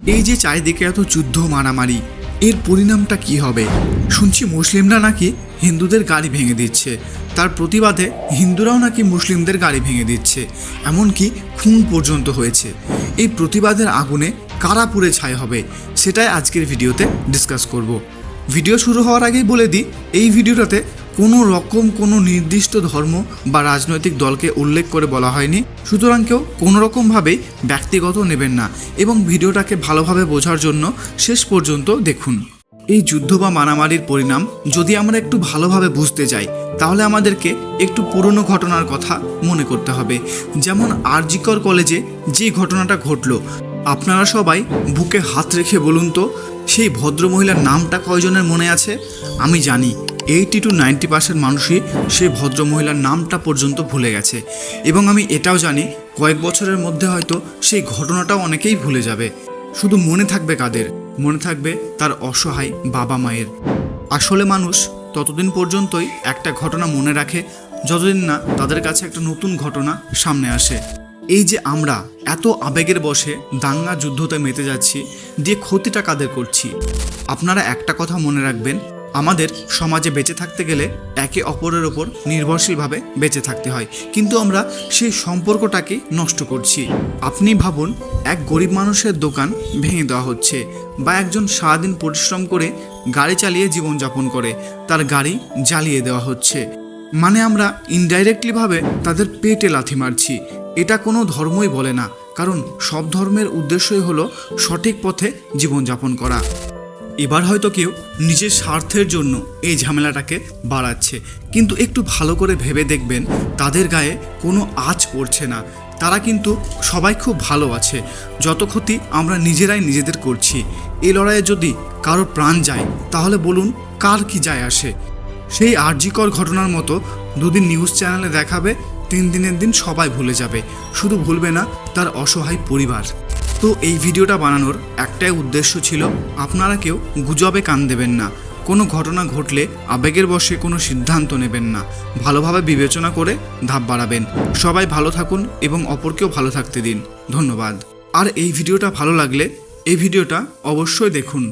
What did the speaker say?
এই যে চারিদিকে এত যুদ্ধ মারামারি, এর পরিণামটা কি হবে? শুনছি মুসলিমরা নাকি হিন্দুদের গাড়ি ভেঙে দিচ্ছে, তার প্রতিবাদে হিন্দুরাও নাকি মুসলিমদের গাড়ি ভেঙে দিচ্ছে, এমনকি খুন পর্যন্ত হয়েছে। এই প্রতিবাদের আগুনে কারা পুড়ে ছাই হবে, সেটাই আজকের ভিডিওতে ডিসকাস করব। ভিডিও শুরু হওয়ার আগেই বলে দিই, এই ভিডিওটাতে কোনো নির্দিষ্ট ধর্ম বা রাজনৈতিক দলকে উল্লেখ করে বলা হয়নি, সুতরাং কেউ কোনো রকমভাবেই ব্যক্তিগত নেবেন না এবং ভিডিওটাকে ভালোভাবে বোঝার জন্য শেষ পর্যন্ত দেখুন। এই যুদ্ধ বা মারামারির পরিণাম যদি আমরা একটু ভালোভাবে বুঝতে যাই, তাহলে আমাদেরকে একটু পুরনো ঘটনার কথা মনে করতে হবে। যেমন আরজিকর কলেজে যে ঘটনাটা ঘটলো, আপনারা সবাই বুকে হাত রেখে বলুন তো, সেই ভদ্রমহিলার নামটা কয়জনের মনে আছে? আমি জানি 80 to 90% মানুষই সেই ভদ্রমহিলার নামটা পর্যন্ত ভুলে গেছে, এবং আমি এটাও জানি কয়েক বছরের মধ্যে হয়তো সেই ঘটনাটাও অনেকেই ভুলে যাবে। শুধু মনে থাকবে কাদের? মনে থাকবে তার অসহায় বাবা মায়ের। আসলে মানুষ ততদিন পর্যন্তই একটা ঘটনা মনে রাখে যতদিন না তাদের কাছে একটা নতুন ঘটনা সামনে আসে। এই যে আমরা এত আবেগের বশে দাঙ্গা যুদ্ধতে মেতে যাচ্ছি, দিয়ে ক্ষতিটা কাদের করছি? আপনারা একটা কথা মনে রাখবেন, আমাদের সমাজে বেঁচে থাকতে গেলে একে অপরের ওপর নির্ভরশীলভাবে বেঁচে থাকতে হয়, কিন্তু আমরা সেই সম্পর্কটাকে নষ্ট করছি। আপনি ভাবুন, এক গরিব মানুষের দোকান ভেঙে দেওয়া হচ্ছে, বা একজন সারাদিন পরিশ্রম করে গাড়ি চালিয়ে জীবনযাপন করে তার গাড়ি জ্বালিয়ে দেওয়া হচ্ছে। মানে আমরা ইনডাইরেক্টলিভাবে তাদের পেটে লাথি মারছি। এটা কোনো ধর্মই বলে না, কারণ সব ধর্মের উদ্দেশ্যই হলো সঠিক পথে জীবনযাপন করা। এবার হয়তো কেউ নিজের স্বার্থের জন্য এই ঝামেলাটাকে বাড়াচ্ছে, কিন্তু একটু ভালো করে ভেবে দেখবেন, তাদের গায়ে কোনো আঁচ পড়ছে না। তারা কিন্তু সবাই খুব ভালো আছে। যত ক্ষতি আমরা নিজেরাই নিজেদের করছি। এই লড়াইয়ে যদি কারো প্রাণ যায়, তাহলে বলুন কার কি যায় আসে? সেই আরজিকর ঘটনার মতো দুদিন নিউজ চ্যানেলে দেখাবে, 3 দিনের দিন সবাই ভুলে যাবে, শুধু ভুলবে না তার অসহায় পরিবার। তো এই ভিডিওটা বানানোর একটাই উদ্দেশ্য ছিল, আপনারা কেউ গুজবে কান দেবেন না, কোনো ঘটনা ঘটলে আবেগের বশে কোনো সিদ্ধান্ত নেবেন না, ভালোভাবে বিবেচনা করে ধাপ বাড়াবেন। সবাই ভালো থাকুন এবং অপরকেও ভালো থাকতে দিন। ধন্যবাদ। আর এই ভিডিওটা ভালো লাগলে এই ভিডিওটা অবশ্যই দেখুন।